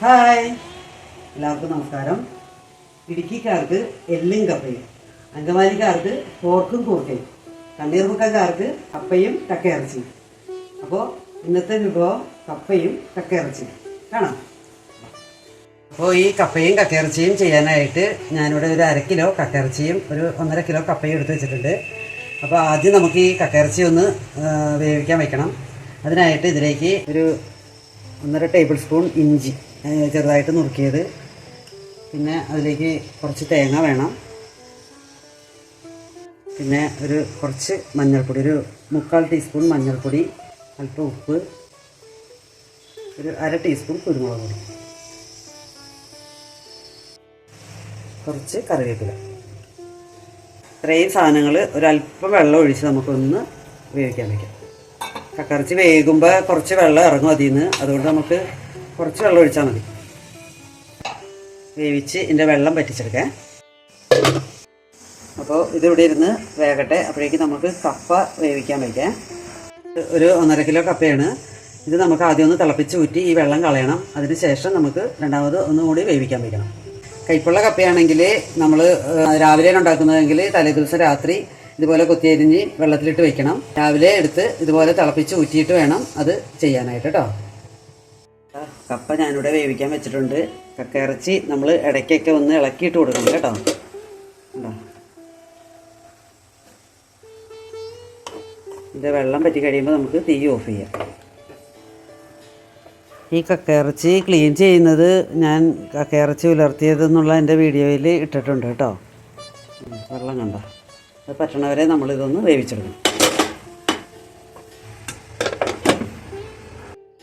Hi, എല്ലാവർക്കും നമസ്കാരം. ഇടുക്കിക്കാർക്ക് എല്ലും കപ്പയും, അങ്കമാലിക്കാർക്ക് പോർക്കും കൂർക്കയും, തണ്ണീർമുക്കക്കാർക്ക് കപ്പയും കക്കയിറച്ചിയും. അപ്പോൾ ഇന്നത്തെ വിഭവം കപ്പയും കക്കയിറച്ചിയും കാണാം. അപ്പോൾ ഈ കപ്പയും കക്കയിറച്ചിയും ചെയ്യാനായിട്ട് ഞാനിവിടെ ഒരു 1/2 കിലോ കക്കയിറച്ചിയും ഒരു 1.5 കിലോ കപ്പയും എടുത്ത് വെച്ചിട്ടുണ്ട്. അപ്പോൾ ആദ്യം നമുക്ക് ഈ കക്കയിറച്ചി ഒന്ന് വേവിക്കാൻ വെക്കണം. അതിനായിട്ട് ഇതിലേക്ക് ഒരു 1.5 ടേബിൾ സ്പൂൺ ഇഞ്ചി ചെറുതായിട്ട് നുറുക്കിയത്, പിന്നെ അതിലേക്ക് കുറച്ച് തേങ്ങ വേണം, പിന്നെ കുറച്ച് മഞ്ഞൾപ്പൊടി, ഒരു 3/4 ടീസ്പൂൺ മഞ്ഞൾപ്പൊടി, അല്പം ഉപ്പ്, ഒരു 1/2 ടീസ്പൂൺ കുരുമുളക് പൊടി, കുറച്ച് കറിവേപ്പില. ഇത്രയും സാധനങ്ങൾ ഒരല്പം വെള്ളം ഒഴിച്ച് നമുക്കൊന്ന് വേവിക്കാൻ വയ്ക്കാം. കക്കയിറച്ചി വേകുമ്പോൾ കുറച്ച് വെള്ളം ഇറങ്ങും അതിൽ നിന്ന്, അതുകൊണ്ട് നമുക്ക് കുറച്ച് വെള്ളം ഒഴിച്ചാൽ മതി. വേവിച്ച് ഇതിൻ്റെ വെള്ളം പറ്റിച്ചെടുക്കാം. അപ്പോൾ ഇതിവിടെ ഇരുന്ന് വേകട്ടെ. അപ്പോഴേക്ക് നമുക്ക് കപ്പ വേവിക്കാൻ വയ്ക്കാം. ഒരു 1.5 കിലോ കപ്പയാണ്. ഇത് നമുക്ക് ആദ്യം ഒന്ന് തിളപ്പിച്ച് ഊറ്റി ഈ വെള്ളം കളയണം. അതിന് ശേഷം നമുക്ക് രണ്ടാമത് ഒന്നുകൂടി വേവിക്കാൻ വയ്ക്കണം. കൈപ്പുള്ള കപ്പയാണെങ്കിൽ നമ്മൾ രാവിലെയാണ് ഉണ്ടാക്കുന്നതെങ്കിൽ തലേദിവസം രാത്രി ഇതുപോലെ കൊത്തിയരിഞ്ഞ് വെള്ളത്തിലിട്ട് വെക്കണം. രാവിലെ എടുത്ത് ഇതുപോലെ തിളപ്പിച്ച് ഊറ്റിയിട്ട് വേണം അത് ചെയ്യാനായിട്ട് കേട്ടോ. കപ്പ ഞാനിവിടെ വേവിക്കാൻ വെച്ചിട്ടുണ്ട്. കക്കയിറച്ചി നമ്മൾ ഇടയ്ക്കൊക്കെ ഒന്ന് ഇളക്കിയിട്ട് കൊടുക്കണം കേട്ടോ. ഇതിൻ്റെ വെള്ളം പറ്റി കഴിയുമ്പോൾ നമുക്ക് തീ ഓഫ് ചെയ്യാം. ഈ കക്കയിറച്ചി ക്ലീൻ ചെയ്യുന്നത് ഞാൻ കക്കയിറച്ചി ഉലർത്തിയതെന്നുള്ള എൻ്റെ വീഡിയോയിൽ ഇട്ടിട്ടുണ്ട് കേട്ടോ. വെള്ളം കണ്ടോ? അത് പറ്റണവരെ നമ്മളിതൊന്ന് വേവിച്ചെടുക്കണം.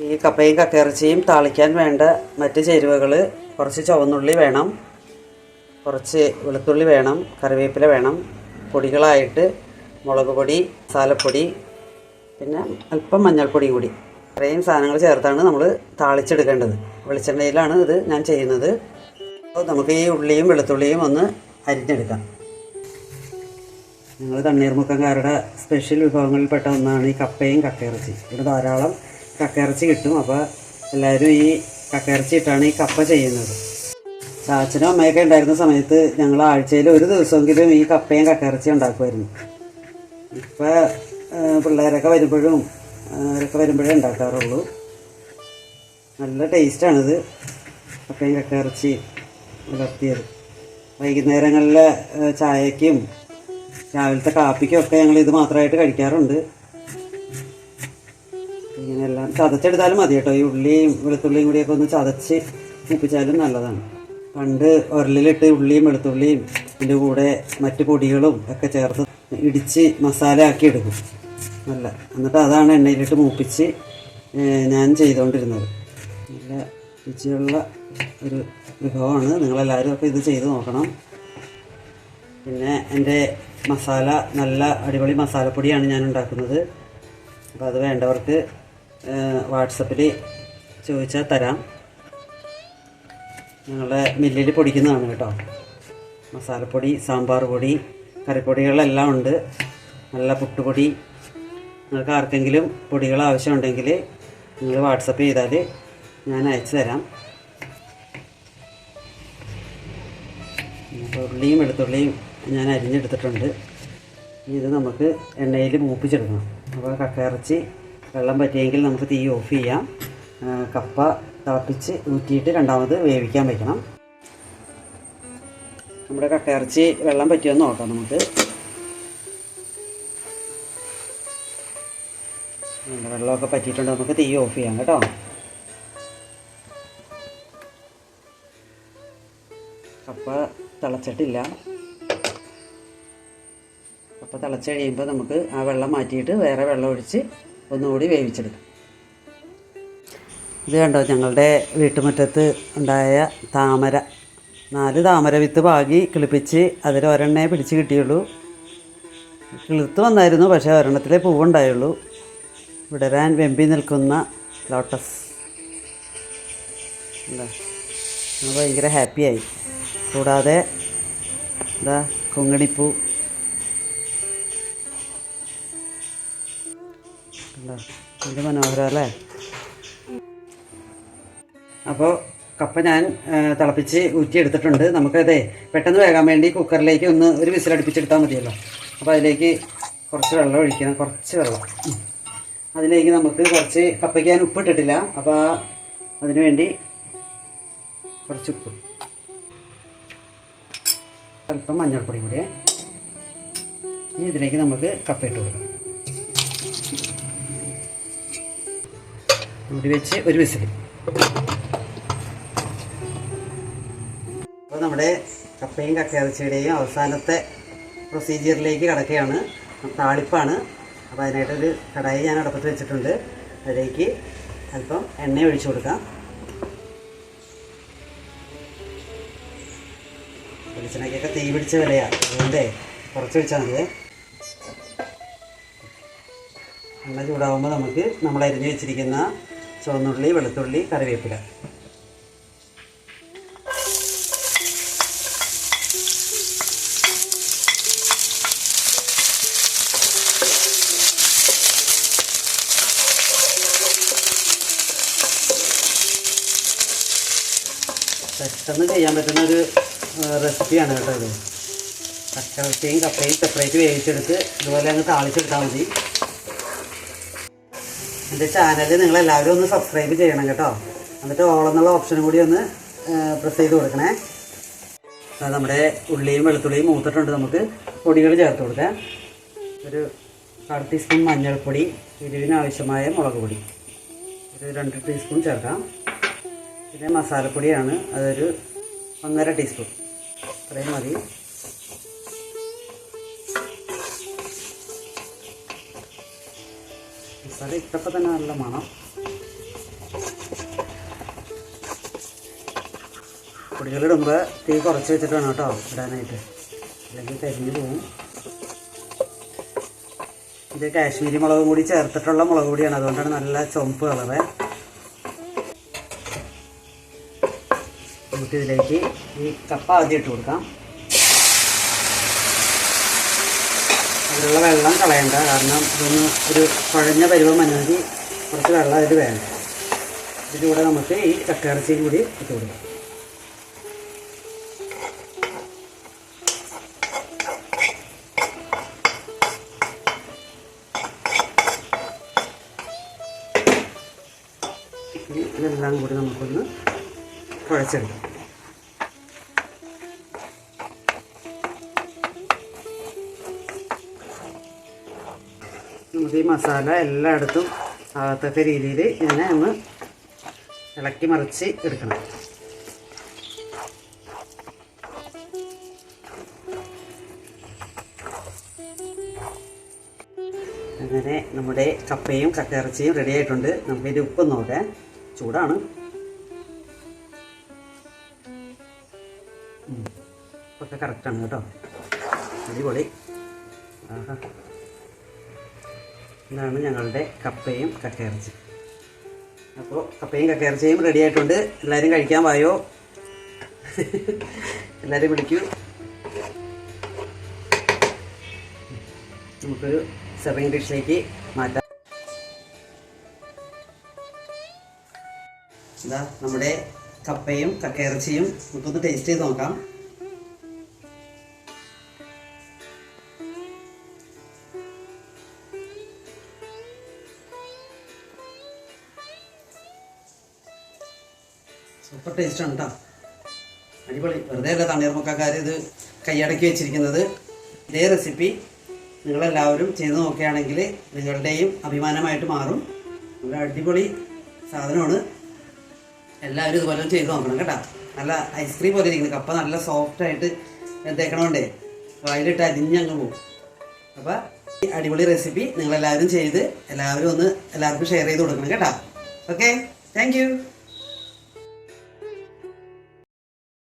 ഈ കപ്പയും കക്കയിറച്ചിയും താളിക്കാൻ വേണ്ട മറ്റ് ചേരുവകൾ: കുറച്ച് ചുവന്നുള്ളി വേണം, കുറച്ച് വെളുത്തുള്ളി വേണം, കറിവേപ്പില വേണം, പൊടികളായിട്ട് മുളക് പൊടി, മസാലപ്പൊടി, പിന്നെ അല്പം മഞ്ഞൾപ്പൊടിയും കൂടി. ഇത്രയും സാധനങ്ങൾ ചേർത്താണ് നമ്മൾ താളിച്ചെടുക്കേണ്ടത്. വെളിച്ചെണ്ണയിലാണ് ഇത് ഞാൻ ചെയ്യുന്നത്. അപ്പോൾ നമുക്ക് ഈ ഉള്ളിയും വെളുത്തുള്ളിയും ഒന്ന് അരിഞ്ഞെടുക്കാം. ഞങ്ങൾ തണ്ണീർമുക്കംകാരുടെ സ്പെഷ്യൽ വിഭവങ്ങളിൽപ്പെട്ട ഒന്നാണ് ഈ കപ്പയും കക്കയിറച്ചി. ഇവിടെ ധാരാളം കക്കയിറച്ചി കിട്ടും. അപ്പോൾ എല്ലാവരും ഈ കക്കയിറച്ചി ഇട്ടാണ് ഈ കപ്പ ചെയ്യുന്നത്. ചാച്ചനും അമ്മയൊക്കെ ഉണ്ടായിരുന്ന സമയത്ത് ഞങ്ങൾ ആഴ്ചയിൽ ഒരു ദിവസമെങ്കിലും ഈ കപ്പയും കക്കയിറച്ചിയും ഉണ്ടാക്കുമായിരുന്നു. ഇപ്പോൾ പിള്ളേരൊക്കെ വരുമ്പോഴും അവരൊക്കെ വരുമ്പോഴേ ഉണ്ടാക്കാറുള്ളൂ. നല്ല ടേസ്റ്റാണിത്, കപ്പയും കക്കയിറച്ചി ഉലർത്തിയത്. വൈകുന്നേരങ്ങളിലെ ചായയ്ക്കും രാവിലത്തെ കാപ്പിക്കും ഒക്കെ ഞങ്ങൾ ഇത് മാത്രമായിട്ട് കഴിക്കാറുണ്ട്. ഇങ്ങനെ എല്ലാം ചതച്ചെടുത്താലും മതി കേട്ടോ. ഈ ഉള്ളിയും വെളുത്തുള്ളിയും കൂടിയൊക്കെ ഒന്ന് ചതച്ച് മുപ്പിച്ചാലും നല്ലതാണ്. പണ്ട് ഉരലിലിട്ട് ഉള്ളിയും വെളുത്തുള്ളിയും ഇതിൻ്റെ കൂടെ മറ്റ് പൊടികളും ഒക്കെ ചേർത്ത് ഇടിച്ച് മസാല ആക്കി എടുക്കും നല്ല. എന്നിട്ട് അതാണ് എണ്ണയിലിട്ട് മൂപ്പിച്ച് ഞാൻ ചെയ്തുകൊണ്ടിരുന്നത്. നല്ല രുചിയുള്ള ഒരു വിഭവമാണ്. നിങ്ങളെല്ലാവരും ഒക്കെ ഇത് ചെയ്ത് നോക്കണം. പിന്നെ എൻ്റെ മസാല നല്ല അടിപൊളി മസാലപ്പൊടിയാണ് ഞാൻ ഉണ്ടാക്കുന്നത്. അപ്പോൾ അത് വേണ്ടവർക്ക് വാട്സപ്പിൽ ചോദിച്ചാൽ തരാം. ഞങ്ങളുടെ മില്ലിൽ പൊടിക്കുന്നതാണ് കേട്ടോ. മസാലപ്പൊടി, സാമ്പാർ പൊടി, കറിപ്പൊടികളെല്ലാം ഉണ്ട്. നല്ല പുട്ടുപൊടി. നിങ്ങൾക്ക് ആർക്കെങ്കിലും പൊടികൾ ആവശ്യമുണ്ടെങ്കിൽ നിങ്ങൾ വാട്സപ്പ് ചെയ്താൽ ഞാൻ അയച്ചു തരാം. ഉള്ളിയും വെളുത്തുള്ളിയും ഞാൻ അരിഞ്ഞെടുത്തിട്ടുണ്ട്. ഇത് നമുക്ക് എണ്ണയിൽ മൂപ്പിച്ചെടുക്കണം. അപ്പോൾ കക്കയിറച്ചി വെള്ളം പറ്റിയെങ്കിൽ നമുക്ക് തീ ഓഫ് ചെയ്യാം. കപ്പ തിളപ്പിച്ച് ഊറ്റിയിട്ട് രണ്ടാമത് വേവിക്കാൻ വയ്ക്കണം. നമ്മുടെ കക്കയിറച്ചി വെള്ളം പറ്റിയെന്ന് നോക്കാം നമുക്ക്. വെള്ളമൊക്കെ പറ്റിയിട്ടുണ്ട്. നമുക്ക് തീ ഓഫ് ചെയ്യാം കേട്ടോ. കപ്പ തിളച്ചിട്ടില്ല. കപ്പ തിളച്ച് കഴിയുമ്പോൾ നമുക്ക് ആ വെള്ളം മാറ്റിയിട്ട് വേറെ വെള്ളം ഒഴിച്ച് ഒന്നുകൂടി വേവിച്ചെടുക്കാം. ഇത് കണ്ടോ, ഞങ്ങളുടെ വീട്ടുമുറ്റത്ത് ഉണ്ടായ താമര. 4 താമര വിത്ത് പാകി കിളിപ്പിച്ച് അതിൽ ഒരെണ്ണേ പിടിച്ച് കിട്ടിയുള്ളൂ. കിളിർത്ത് വന്നായിരുന്നു, പക്ഷേ ഒരെണ്ണത്തിലേ പൂവുണ്ടായുള്ളൂ. വിടരാൻ വെമ്പി നിൽക്കുന്ന ലോട്ടസ്. എന്താ, നമ്മൾ ഭയങ്കര ഹാപ്പിയായി. കൂടാതെ എന്താ കൊങ്ങിണിപ്പൂ. എന്താ, എന്ത് മനോഹരം അല്ലേ? അപ്പോൾ കപ്പ ഞാൻ തിളപ്പിച്ച് ഊറ്റിയെടുത്തിട്ടുണ്ട്. നമുക്കതേ പെട്ടെന്ന് വേകാൻ വേണ്ടി കുക്കറിലേക്ക് ഒരു വിസിലടുപ്പിച്ചെടുത്താൽ മതിയല്ലോ. അപ്പോൾ അതിലേക്ക് കുറച്ച് വെള്ളം ഒഴിക്കണം, കുറച്ച് വെള്ളം. അതിലേക്ക് നമുക്ക് കുറച്ച് കപ്പയ്ക്ക് ഞാൻ ഉപ്പിട്ടിട്ടില്ല, അപ്പോൾ അതിനു വേണ്ടി കുറച്ച് ഉപ്പ്, അല്പം മഞ്ഞൾപ്പൊടി കൂടി. ഇനി ഇതിലേക്ക് നമുക്ക് കപ്പ ഇട്ട് കൊടുക്കാം. മൂടി വെച്ച് ഒരു വിസിൽ. അപ്പോൾ നമ്മുടെ കപ്പയും കക്കയിറച്ചിയുടെയും അവസാനത്തെ പ്രൊസീജിയറിലേക്ക് കിടക്കുകയാണ്. താളിപ്പാണ്. അപ്പോൾ അതിനായിട്ടൊരു കടായി ഞാൻ അടുപ്പത്ത് വെച്ചിട്ടുണ്ട്. അതിലേക്ക് അല്പം എണ്ണ ഒഴിച്ചു കൊടുക്കാം. വെളിച്ചെണ്ണയ്ക്കൊക്കെ തീ പിടിച്ച വിലയാണ്, അതുകൊണ്ടേ കുറച്ച് ഒഴിച്ചാൽ മതിയേ. എണ്ണ ചൂടാകുമ്പോൾ നമുക്ക് നമ്മൾ അരിഞ്ഞു വെച്ചിരിക്കുന്ന ചുവന്നുള്ളി, വെളുത്തുള്ളി, കറിവേപ്പില, പെട്ടെന്ന് ചെയ്യാൻ പറ്റുന്ന ഒരു റെസിപ്പിയാണ് കേട്ടോ ഇത്. കക്കയിറച്ചിയും കപ്പയും സെപ്പറേറ്റ് വേവിച്ചെടുത്ത് ഇതുപോലെ അങ്ങ് താളിച്ചെടുത്താൽ മതി. എൻ്റെ ചാനൽ നിങ്ങളെല്ലാവരും ഒന്ന് സബ്സ്ക്രൈബ് ചെയ്യണം കേട്ടോ. എന്നിട്ട് ഓളെന്നുള്ള ഓപ്ഷനും കൂടി ഒന്ന് പ്രസ് ചെയ്ത് കൊടുക്കണേ. നമ്മുടെ ഉള്ളിയും വെളുത്തുള്ളിയും മൂത്തിട്ടുണ്ട്. നമുക്ക് പൊടികൾ ചേർത്ത് കൊടുക്കാം. ഒരു 1/4 ടീസ്പൂൺ മഞ്ഞൾപ്പൊടി, എരിവിനാവശ്യമായ മുളക് പൊടി ഒരു 2 ടീസ്പൂൺ ചേർക്കാം. പിന്നെ മസാലപ്പൊടിയാണ്, അതൊരു 1.5 ടീസ്പൂൺ, അത്രയും മതി. മസാല ഇട്ടപ്പോൾ തന്നെ നല്ല മണം. പൊടികളിടുമ്പോൾ തീ കുറച്ച് വെച്ചിട്ട് വേണം കേട്ടോ ഇടാനായിട്ട്, അല്ലെങ്കിൽ കരിഞ്ഞു പോവും. ഇത് കാശ്മീരി മുളകും കൂടി ചേർത്തിട്ടുള്ള മുളക് പൊടിയാണ്, അതുകൊണ്ടാണ് നല്ല ചുവപ്പ് കളറ്. നമുക്കിതിലേക്ക് ഈ കപ്പ ആദ്യം ഇട്ട് കൊടുക്കാം. അതിലുള്ള വെള്ളം കളയണ്ട, കാരണം ഇതൊന്ന് ഒരു കുഴഞ്ഞ പരുവം മഞ്ഞൾക്ക് കുറച്ച് വെള്ളം അതിൽ വേണം. ഇതിലൂടെ നമുക്ക് ഈ കക്കയിറച്ചിയും കൂടി ഇട്ട് കൊടുക്കാം. ഇതെല്ലാം കൂടി നമുക്കൊന്ന് കുഴച്ചെടുക്കാം. നമുക്ക് ഈ മസാല എല്ലായിടത്തും ആകത്തക്ക രീതിയിൽ ഇതിനെ ഒന്ന് ഇളക്കി മറിച്ച് എടുക്കണം. അങ്ങനെ നമ്മുടെ കപ്പയും കക്കയിറച്ചിയും റെഡി ആയിട്ടുണ്ട്. നമുക്കിതിൻ്റെ ഉപ്പ് നോക്കാം. ചൂടാണ്. ഉപ്പൊക്കെ കറക്റ്റാണ് കേട്ടോ, അടിപൊളി. ആഹാ, ഇതാണ് ഞങ്ങളുടെ കപ്പയും കക്കയിറച്ചി. അപ്പോൾ കപ്പയും കക്കയിറച്ചിയും റെഡി ആയിട്ടുണ്ട്. എല്ലാവരും കഴിക്കാൻ വായോ, എല്ലാവരും വിളിക്കൂ. നമുക്കൊരു സെർവിങ് ഡിഷിലേക്ക് മാറ്റാം. ഇതാ നമ്മുടെ കപ്പയും കക്കയിറച്ചിയും നമുക്കൊന്ന് ടേസ്റ്റ് ചെയ്ത് നോക്കാം. സൂപ്പർ ടേസ്റ്റാണ് കേട്ടോ, അടിപൊളി. വെറുതെ അല്ല തണ്ണീർമുക്കക്കാർ ഇത് കൈയടക്കി വെച്ചിരിക്കുന്നത്. ഇതേ റെസിപ്പി നിങ്ങളെല്ലാവരും ചെയ്ത് നോക്കുകയാണെങ്കിൽ നിങ്ങളുടെയും അഭിമാനമായിട്ട് മാറും. ഒരു അടിപൊളി സാധനമാണ്. എല്ലാവരും ഇതുപോലെ ചെയ്ത് നോക്കണം കേട്ടോ. നല്ല ഐസ്ക്രീം പോലെ ഇരിക്കുന്നത്. കപ്പ നല്ല സോഫ്റ്റായിട്ട് എന്തേക്കണോണ്ടേ വായിലിട്ട് അരിഞ്ഞങ്ങ് പോകും. അപ്പോൾ ഈ അടിപൊളി റെസിപ്പി നിങ്ങളെല്ലാവരും ചെയ്ത് എല്ലാവരും ഒന്ന് എല്ലാവർക്കും ഷെയർ ചെയ്ത് കൊടുക്കണം കേട്ടോ. Okay, thank you.